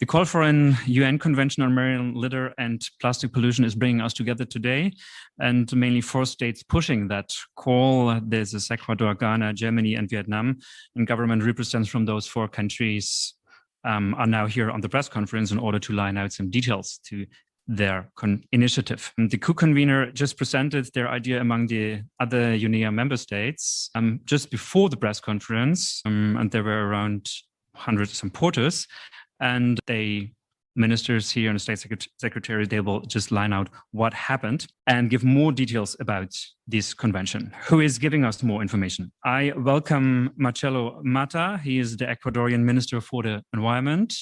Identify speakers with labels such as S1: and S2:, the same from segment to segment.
S1: The call for an UN Convention on Marine Litter and Plastic Pollution is bringing us together today, and mainly 4 states pushing that call. There's Ecuador, Ghana, Germany, and Vietnam, and government representatives from those 4 countries are now here on the press conference in order to line out some details to their initiative. And the co-convener just presented their idea among the other UNEA member states just before the press conference, and there were around 100 supporters, and ministers here and the state secretary, they will just line out what happened and give more details about this convention. Who is giving us more information? I welcome Marcelo Mata. He is the Ecuadorian Minister for the Environment.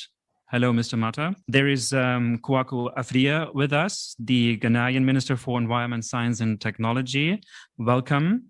S1: Hello, Mr. Mata. There is Kouakou Afria with us, the Ghanaian Minister for Environment, Science and Technology. Welcome.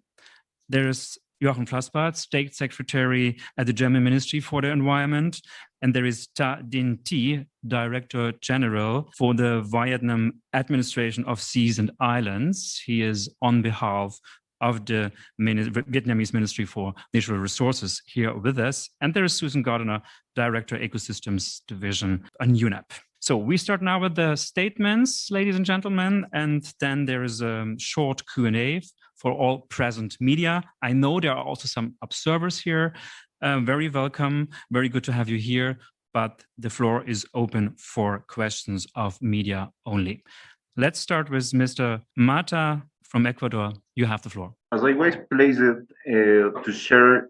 S1: There is Joachim Flassbart, State Secretary at the German Ministry for the Environment. And there is Ta Dinh Thi, Director General for the Vietnam Administration of Seas and Islands. He is on behalf of the Vietnamese Ministry for Natural Resources here with us. And there is Susan Gardner, Director Ecosystems Division on UNEP. So we start now with the statements, ladies and gentlemen, and then there is a short Q&A for all present media. I know there are also some observers here. Very welcome. Very good to have you here. But the floor is open for questions of media only. Let's start with Mr. Mata from Ecuador. You have the floor.
S2: As I was pleased to share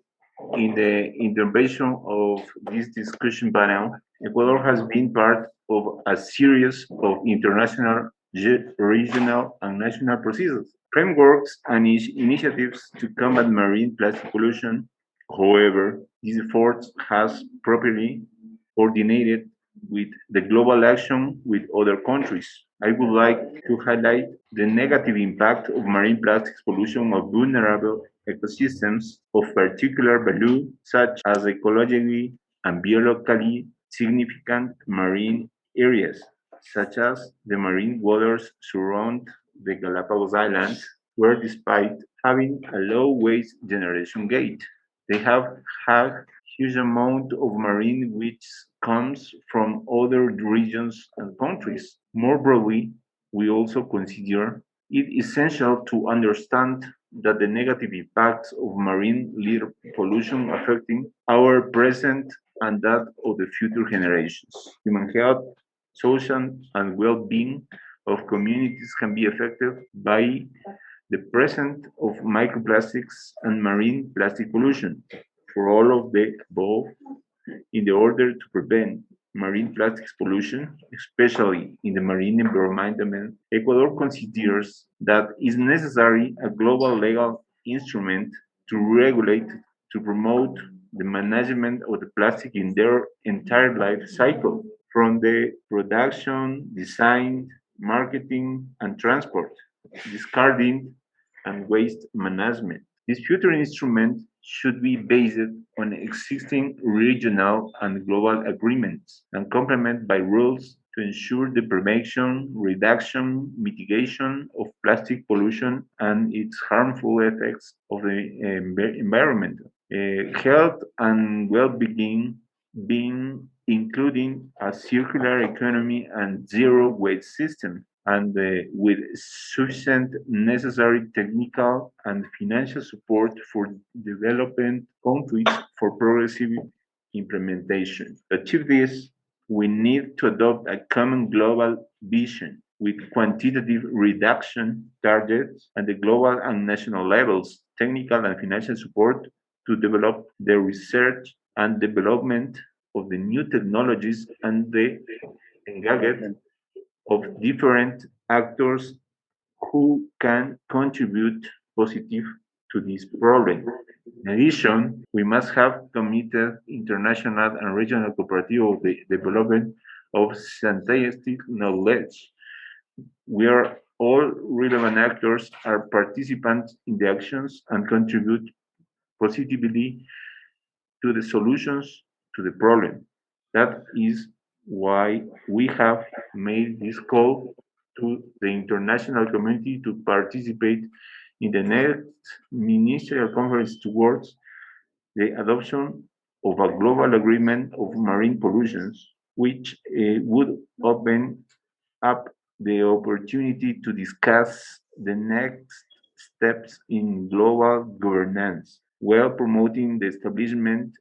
S2: in the intervention of this discussion panel, Ecuador has been part of a series of international, regional, and national processes, frameworks, and initiatives to combat marine plastic pollution. However, these efforts has properly coordinated with the global action with other countries. I would like to highlight the negative impact of marine plastics pollution on vulnerable ecosystems of particular value, such as ecologically and biologically significant marine areas, such as the marine waters surround the Galapagos Islands, where despite having a low waste generation rate, they have had huge amount of marine which comes from other regions and countries. More broadly, we also consider it essential to understand that the negative impacts of marine litter pollution affecting our present and that of the future generations. Human health, social, and well-being of communities can be affected by the presence of microplastics and marine plastic pollution. For all of the above, in order to prevent marine plastics pollution, especially in the marine environment, Ecuador considers that it's necessary a global legal instrument to regulate, to promote the management of the plastic in their entire life cycle, from the production, design, marketing, and transport, discarding, and waste management. This future instrument should be based on existing regional and global agreements and complemented by rules to ensure the prevention, reduction, mitigation of plastic pollution and its harmful effects of the environment. Health and well-being, including a circular economy and zero waste system, and with sufficient necessary technical and financial support for developing countries for progressive implementation. To achieve this, we need to adopt a common global vision with quantitative reduction targets at the global and national levels, technical and financial support to develop the research and development of the new technologies and the engagement of different actors who can contribute positive to this problem. In addition, we must have committed international and regional cooperative of the development of scientific knowledge, where all relevant actors are participants in the actions and contribute positively to the solutions to the problem. That is why we have made this call to the international community to participate in the next ministerial conference towards the adoption of a global agreement of marine pollutions which would open up the opportunity to discuss the next steps in global governance, while promoting the establishment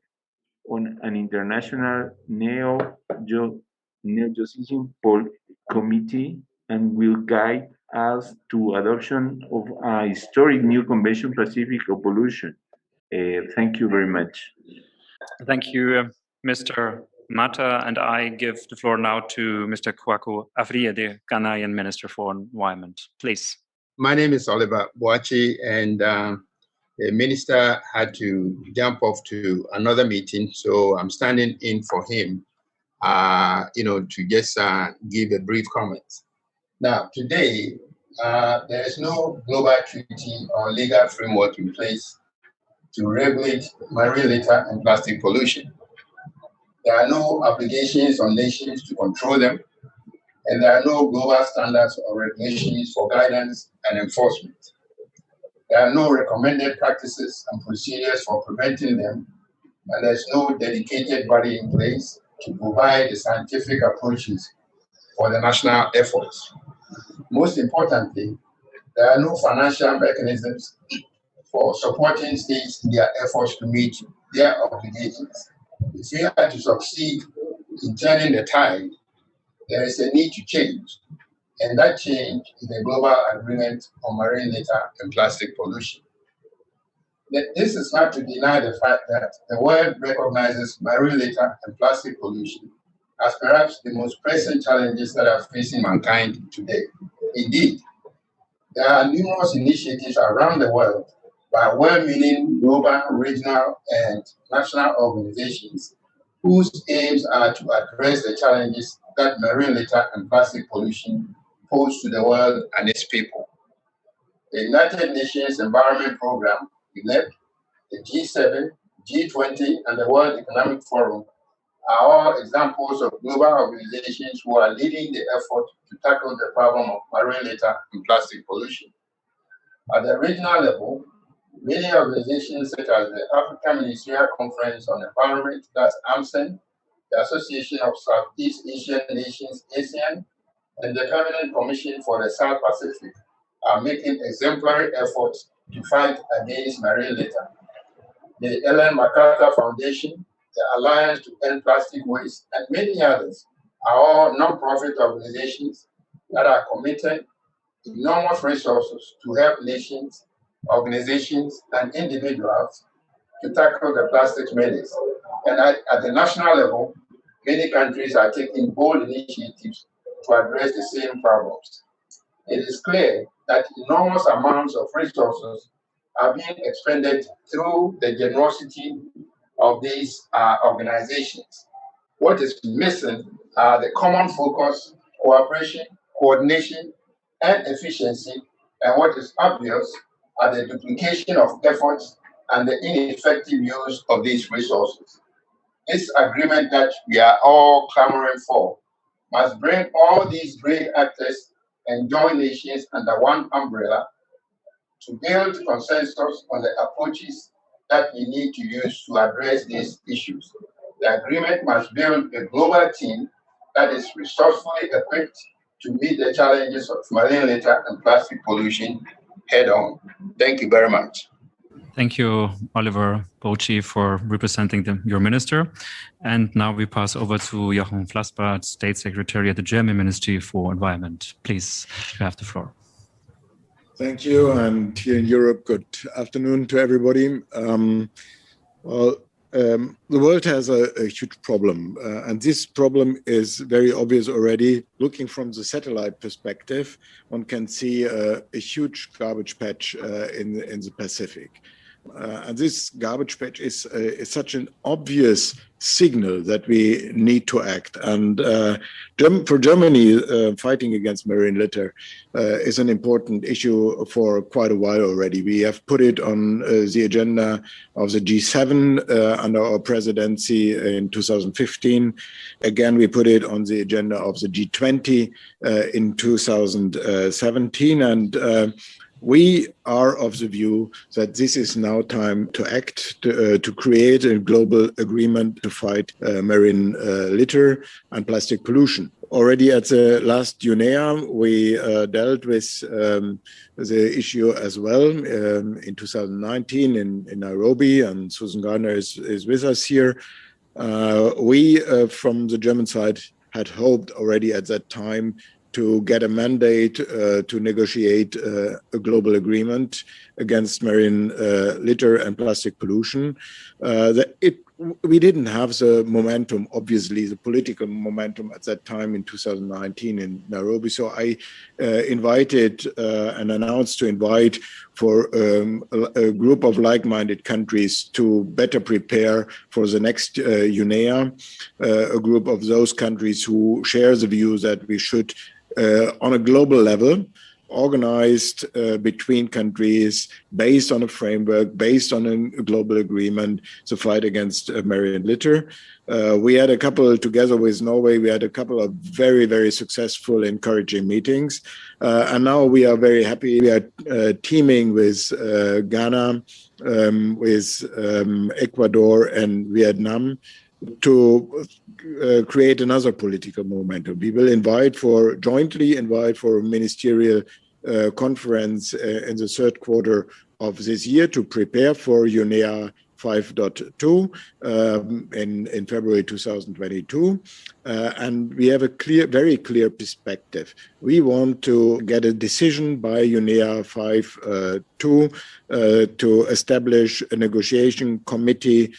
S2: on an international neo-Josism committee, and will guide us to adoption of a historic new Convention Pacific of Pollution. Thank you very much.
S1: Thank you, Mr. Mata, and I give the floor now to Mr. Kwaku Afriyie, the Ghanaian Minister for Environment. Please.
S3: My name is Oliver Boachi, and the minister had to jump off to another meeting, so I'm standing in for him, to just give a brief comment. Now, today, there is no global treaty or legal framework in place to regulate marine litter and plastic pollution. There are no obligations on nations to control them, and there are no global standards or regulations for guidance and enforcement. There are no recommended practices and procedures for preventing them, and there's no dedicated body in place to provide the scientific approaches for the national efforts. Most importantly, there are no financial mechanisms for supporting states in their efforts to meet their obligations. If we are to succeed in turning the tide, there is a need to change, and that change is a global agreement on marine litter and plastic pollution. This is not to deny the fact that the world recognizes marine litter and plastic pollution as perhaps the most pressing challenges that are facing mankind today. Indeed, there are numerous initiatives around the world by well-meaning global, regional, and national organizations whose aims are to address the challenges that marine litter and plastic pollution pose to the world and its people. The United Nations Environment Programme, UNEP, the G7, G20, and the World Economic Forum are all examples of global organizations who are leading the effort to tackle the problem of marine litter and plastic pollution. At the regional level, many organizations such as the African Ministerial Conference on Environment, that's AMCEN, the Association of Southeast Asian Nations, ASEAN, and the Permanent Commission for the South Pacific are making exemplary efforts to fight against marine litter. The Ellen MacArthur Foundation, the Alliance to End Plastic Waste, and many others are all non-profit organizations that are committed enormous resources to help nations, organizations, and individuals to tackle the plastics menace. And at the national level, many countries are taking bold initiatives to address the same problems. It is clear that enormous amounts of resources are being expended through the generosity of these organizations. What is missing are the common focus, cooperation, coordination, and efficiency, and what is obvious are the duplication of efforts and the ineffective use of these resources. This agreement that we are all clamoring for must bring all these great actors and joint nations under one umbrella to build consensus on the approaches that we need to use to address these issues. The agreement must build a global team that is resourcefully equipped to meet the challenges of marine litter and plastic pollution head on. Thank you very much.
S1: Thank you, Oliver Boachi, for representing your minister. And now we pass over to Jochen Flassbart, State Secretary at the German Ministry for Environment. Please, you have the floor.
S4: Thank you, and here in Europe, good afternoon to everybody. The world has a huge problem, and this problem is very obvious already. Looking from the satellite perspective, one can see a huge garbage patch in the Pacific. And this garbage patch is such an obvious signal that we need to act. And for Germany, fighting against marine litter is an important issue for quite a while already. We have put it on the agenda of the G7 under our presidency in 2015. Again, we put it on the agenda of the G20 in 2017. And We are of the view that this is now time to act, to create a global agreement to fight marine litter and plastic pollution. Already at the last UNEA, we dealt with the issue as well in 2019 in Nairobi, and Susan Gardner is with us here. We, from the German side, had hoped already at that time to get a mandate to negotiate a global agreement against marine litter and plastic pollution. We didn't have the momentum, obviously, the political momentum at that time in 2019 in Nairobi. So I invited and announced to invite for a group of like-minded countries to better prepare for the next UNEA, a group of those countries who share the view that we should, on a global level, organized between countries, based on a framework, based on a global agreement to fight against marine litter. We had a couple, together with Norway, we had a couple of very, very successful, encouraging meetings. And now we are very happy. We are teaming with Ghana, with Ecuador and Vietnam to create another political momentum. We will jointly invite for a ministerial conference in the third quarter of this year to prepare for UNEA 5.2 in February 2022. And we have a very clear perspective. We want to get a decision by UNEA 5.2 to establish a negotiation committee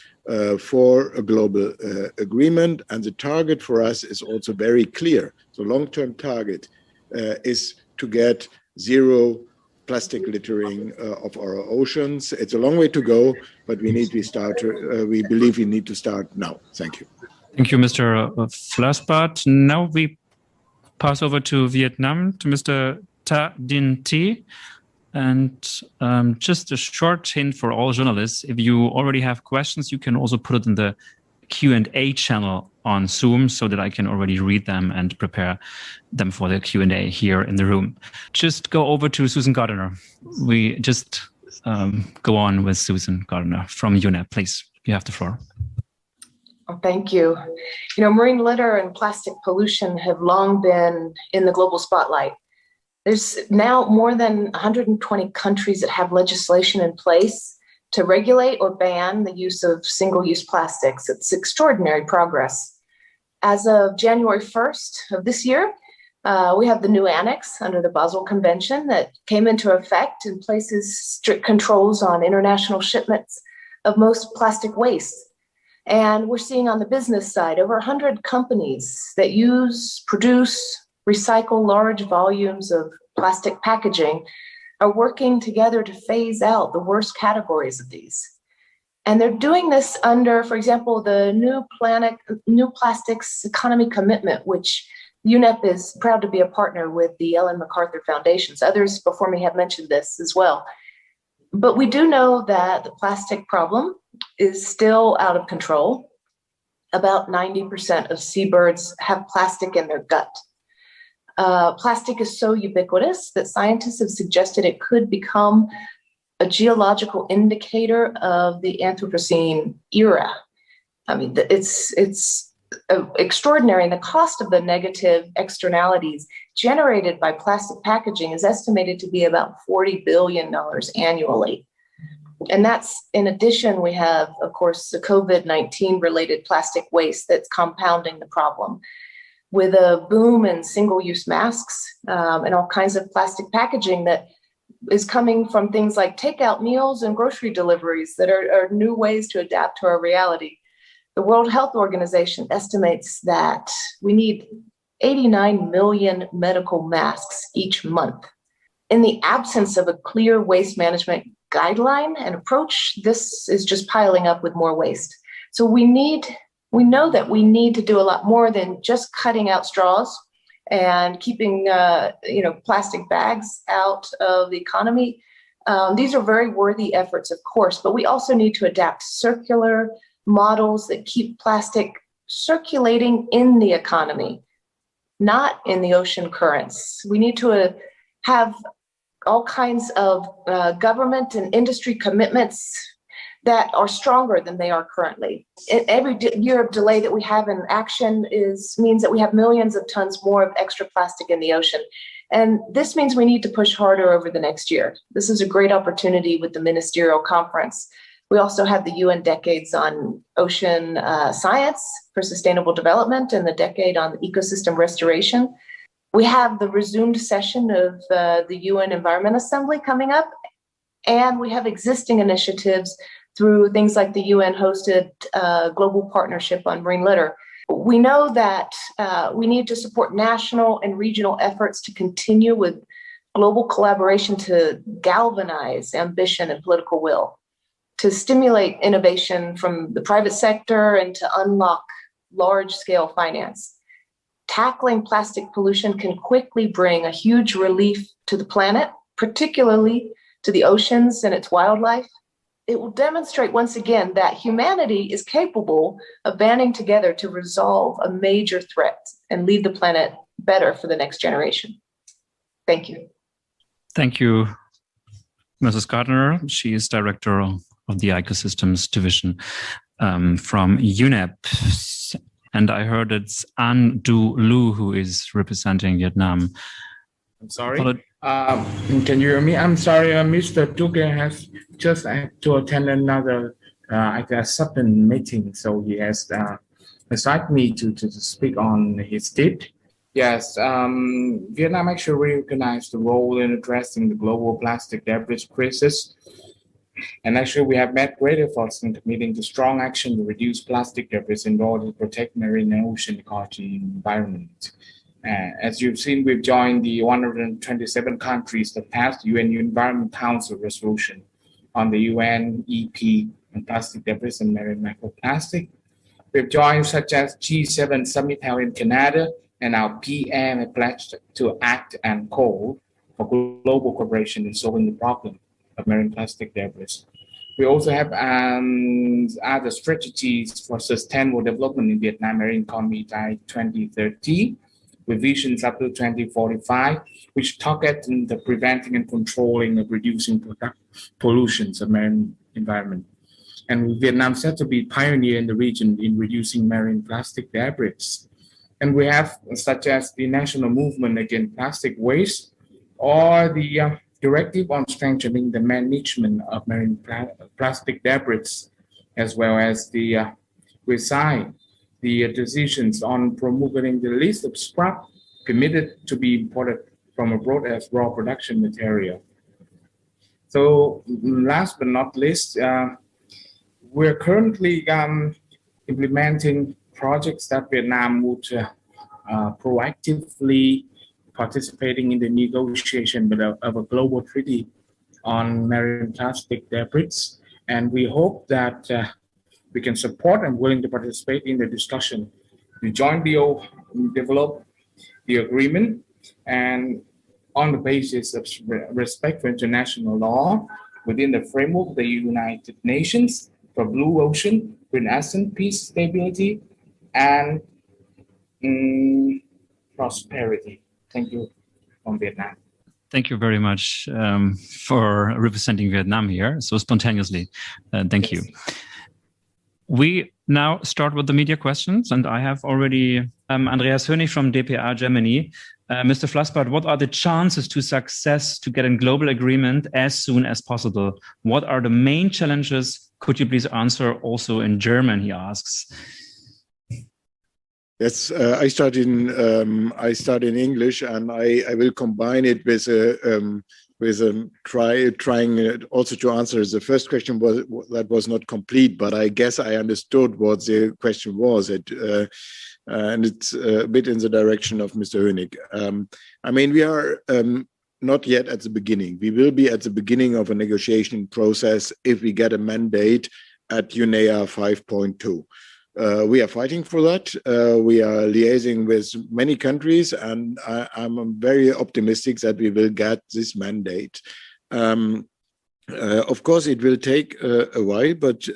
S4: for a global agreement. And the target for us is also very clear. The long-term target is to get zero plastic littering of our oceans. It's a long way to go, but we need to start. We believe we need to start now. Thank you.
S1: Thank you, Mr. Flasbart. Now we pass over to Vietnam, to Mr. Ta Dinh Thi. And just a short hint for all journalists, if you already have questions, you can also put it in the Q&A channel on Zoom so that I can already read them and prepare them for the Q&A here in the room. Just go over to Susan Gardner. We just go on with Susan Gardner from UNEP. Please, you have the floor.
S5: Oh, thank you. You know, marine litter and plastic pollution have long been in the global spotlight. There's now more than 120 countries that have legislation in place to regulate or ban the use of single-use plastics. It's extraordinary progress. As of January 1st of this year, we have the new annex under the Basel Convention that came into effect and places strict controls on international shipments of most plastic waste. And we're seeing on the business side over 100 companies that produce, recycle large volumes of plastic packaging are working together to phase out the worst categories of these. And they're doing this under, for example, the New Plastics Economy Commitment, which UNEP is proud to be a partner with the Ellen MacArthur Foundations. Others before me have mentioned this as well. But we do know that the plastic problem is still out of control. About 90% of seabirds have plastic in their gut. Plastic is so ubiquitous that scientists have suggested it could become a geological indicator of the Anthropocene era. I mean, it's extraordinary. And the cost of the negative externalities generated by plastic packaging is estimated to be about $40 billion annually. And that's, in addition, we have, of course, the COVID-19 related plastic waste that's compounding the problem, with a boom in single-use masks and all kinds of plastic packaging that is coming from things like takeout meals and grocery deliveries that are new ways to adapt to our reality. The World Health Organization estimates that we need 89 million medical masks each month. In the absence of a clear waste management guideline and approach, this is just piling up with more waste. So we know that we need to do a lot more than just cutting out straws and keeping plastic bags out of the economy. These are very worthy efforts, of course, but we also need to adapt circular models that keep plastic circulating in the economy, not in the ocean currents. We need to have all kinds of government and industry commitments that are stronger than they are currently. Every year of delay that we have in action means that we have millions of tons more of extra plastic in the ocean. And this means we need to push harder over the next year. This is a great opportunity with the ministerial conference. We also have the UN decades on ocean science for sustainable development and the decade on ecosystem restoration. We have the resumed session of the UN Environment Assembly coming up, and we have existing initiatives through things like the UN-hosted Global Partnership on Marine Litter. We know that we need to support national and regional efforts to continue with global collaboration to galvanize ambition and political will, to stimulate innovation from the private sector and to unlock large-scale finance. Tackling plastic pollution can quickly bring a huge relief to the planet, particularly to the oceans and its wildlife. It will demonstrate once again that humanity is capable of banding together to resolve a major threat and leave the planet better for the next generation. Thank you.
S1: Thank you, Mrs. Gardner. She is Director of the Ecosystems Division from UNEP. And I heard it's An Du Lu who is representing Vietnam.
S6: I'm sorry. Can you hear me? I'm sorry, Mr. Duque has just had to attend another sub meeting, so he has assigned me to speak on his state. Yes, Vietnam actually recognized the role in addressing the global plastic debris crisis. And actually, we have made great efforts in committing to strong action to reduce plastic debris in order to protect marine and ocean ecology and environment. As you've seen, we've joined the 127 countries that passed UN Environment Council resolution on the UN EP on plastic debris and marine microplastic. We've joined such as G7 summit held in Canada, and our PM pledged to act and call for global cooperation in solving the problem of marine plastic debris. We also have other strategies for sustainable development in Vietnam marine economy by 2030, with visions up to 2045, which target the preventing and controlling of reducing pollutions of marine environment. And Vietnam set to be pioneer in the region in reducing marine plastic debris. And we have such as the National Movement Against Plastic Waste, or the Directive on Strengthening the Management of Marine Plastic Debris, as well as the RECYCLE, the decisions on promoting the list of scrap permitted to be imported from abroad as raw production material. So last but not least, we're currently implementing projects that Vietnam would proactively participating in the negotiation of a global treaty on marine plastic debris. And we hope that we can support and willing to participate in the discussion to jointly develop the agreement and on the basis of respect for international law within the framework of the United Nations for Blue Ocean, Renaissance, peace, stability, and prosperity. Thank you from Vietnam.
S1: Thank you very much for representing Vietnam here so spontaneously. Thank you. We now start with the media questions, and I have already Andreas Hönig from dpa Germany. Mr. Flassbart, what are the chances to success to get a global agreement as soon as possible? What are the main challenges? Could you please answer also in German, he asks.
S4: Yes, I start in English, and I will combine it with trying also to answer the first question was not complete, but I guess I understood what the question was. And it's a bit in the direction of Mr. Hönig. I mean, we are not yet at the beginning. We will be at the beginning of a negotiation process if we get a mandate at UNEA 5.2. We are fighting for that. We are liaising with many countries, and I'm very optimistic that we will get this mandate. Of course, it will take a while, but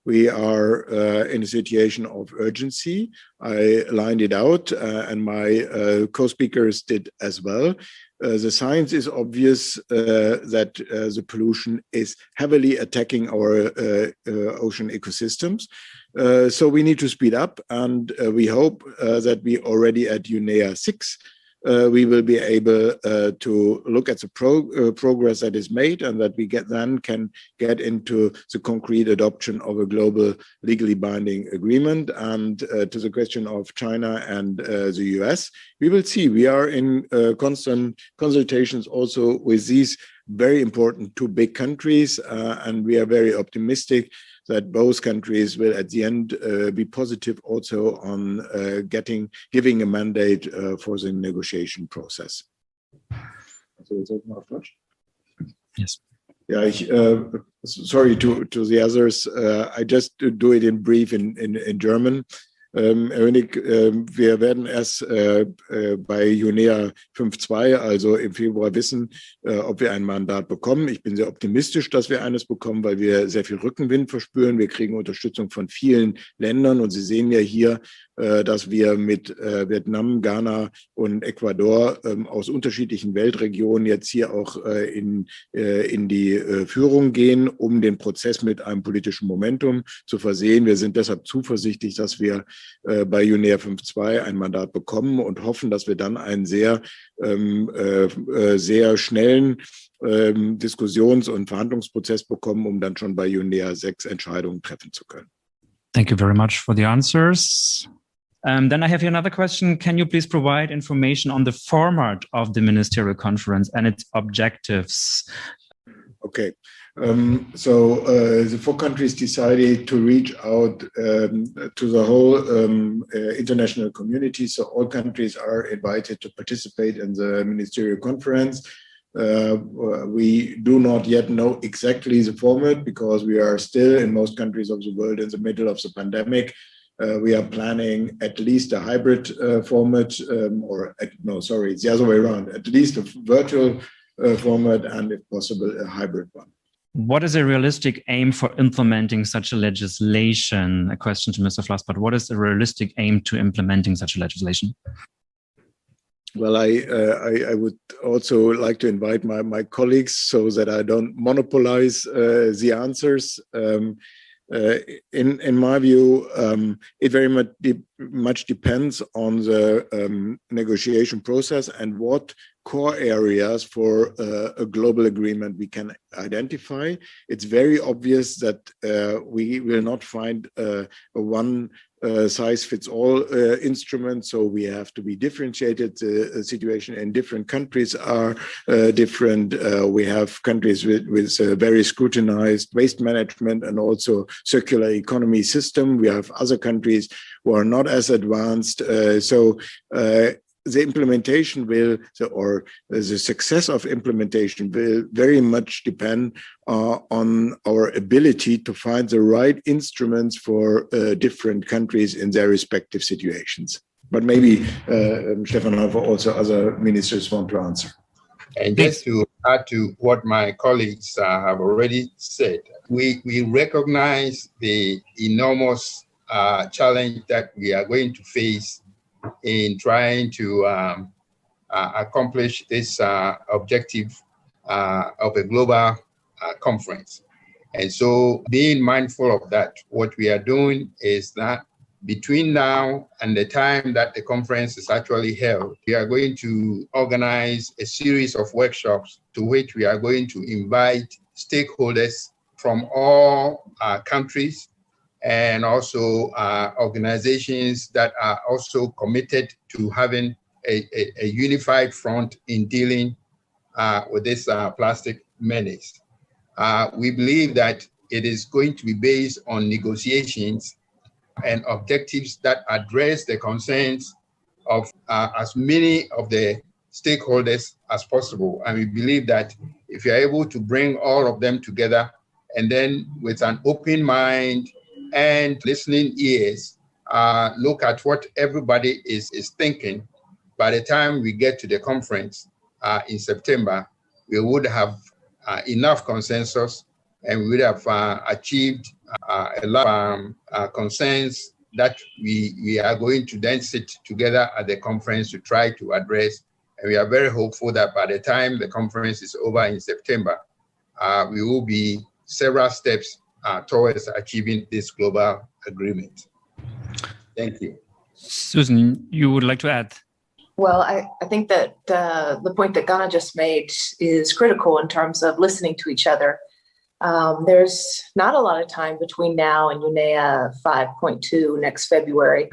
S4: we are in a situation of urgency. I lined it out, and my co-speakers did as well. The science is obvious that the pollution is heavily attacking our ocean ecosystems. So we need to speed up, and we hope that we already at UNEA 6 we will be able to look at the progress that is made, and that we can get into the concrete adoption of a global legally binding agreement. And to the question of China and the US, we will see. We are in constant consultations also with these very important two big countries, and we are very optimistic that both countries will at the end be positive also on giving a mandate for the negotiation process.
S1: Yes.
S4: Yeah, sorry to the others. I just do it in brief in German. Herr Winnig, wir werden erst bei UNEA 5.2, also im Februar, wissen, ob wir ein Mandat bekommen. Ich bin sehr optimistisch, dass wir eines bekommen, weil wir sehr viel Rückenwind verspüren. Wir kriegen Unterstützung von vielen Ländern, und Sie sehen ja hier, dass wir mit Vietnam, Ghana und Ecuador aus unterschiedlichen Weltregionen jetzt hier auch in die Führung gehen, um den Prozess mit einem politischen Momentum zu versehen. Wir sind deshalb zuversichtlich, dass wir bei UNEA 5.2 ein Mandat bekommen und hoffen, dass wir dann einen sehr schnellen Diskussions- und Verhandlungsprozess bekommen, um dann schon bei UNEA 6 Entscheidungen treffen zu können.
S1: Thank you very much for the answers. Then I have here another question. Can you please provide information on the format of the ministerial conference and its objectives?
S4: Okay. So the four countries decided to reach out to the whole international community. So all countries are invited to participate in the ministerial conference. We do not yet know exactly the format because we are still in most countries of the world in the middle of the pandemic. We are planning at least a hybrid format, it's the other way around, at least a virtual format, and if possible, a hybrid one.
S1: What is a realistic aim for implementing such a legislation? A question to Mr. Flassbart. What is a realistic aim to implementing such a legislation?
S4: Well, I would also like to invite my colleagues so that I don't monopolize the answers. In my view, it very much depends on the negotiation process and what core areas for a global agreement we can identify. It's very obvious that we will not find a one size fits all instrument, so we have to be differentiated. The situation in different countries are different. We have countries with very scrutinized waste management and also circular economy system. We have other countries who are not as advanced. The implementation or the success of implementation will very much depend on our ability to find the right instruments for different countries in their respective situations. But maybe Stefan Hofer, also other ministers want to answer.
S3: And just to add to what my colleagues have already said, we recognize the enormous challenge that we are going to face in trying to accomplish this objective of a global conference. And so being mindful of that, what we are doing is that between now and the time that the conference is actually held, we are going to organize a series of workshops to which we are going to invite stakeholders from all countries and also organizations that are also committed to having a unified front in dealing with this plastic menace. We believe that it is going to be based on negotiations and objectives that address the concerns of as many of the stakeholders as possible. And we believe that if you're able to bring all of them together and then with an open mind and listening ears, look at what everybody is thinking, by the time we get to the conference in September, we would have enough consensus and we would have achieved a lot of concerns that we are going to then sit together at the conference to try to address And we are very hopeful that by the time the conference is over in September, we will be several steps towards achieving this global agreement. Thank you.
S1: Susan, you would like to add?
S5: Well, I think that the point that Ghana just made is critical in terms of listening to each other. There's not a lot of time between now and UNEA 5.2 next February.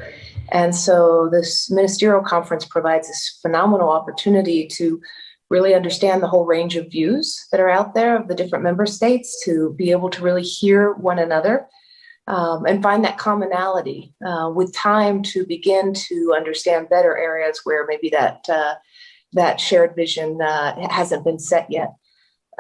S5: And so this ministerial conference provides this phenomenal opportunity to really understand the whole range of views that are out there of the different member states, to be able to really hear one another and find that commonality with time to begin to understand better areas where maybe that shared vision hasn't been set yet.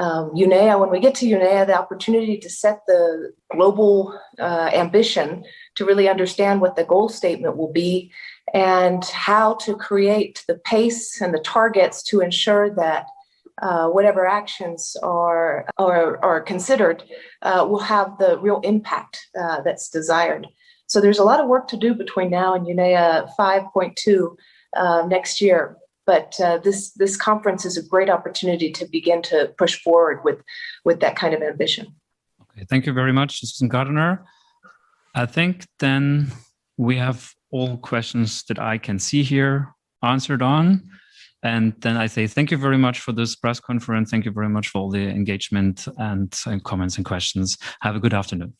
S5: UNEA, when we get to UNEA, the opportunity to set the global ambition to really understand what the goal statement will be and how to create the pace and the targets to ensure that whatever actions are considered will have the real impact that's desired. So there's a lot of work to do between now and UNEA 5.2 next year. But this conference is a great opportunity to begin to push forward with that kind of ambition.
S1: Okay, thank you very much, Susan Gardiner. I think then we have all questions that I can see here answered on. And then I say thank you very much for this press conference. Thank you very much for all the engagement and comments and questions. Have a good afternoon.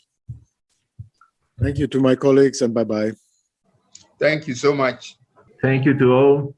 S4: Thank you to my colleagues, and bye-bye.
S3: Thank you so much.
S2: Thank you to all.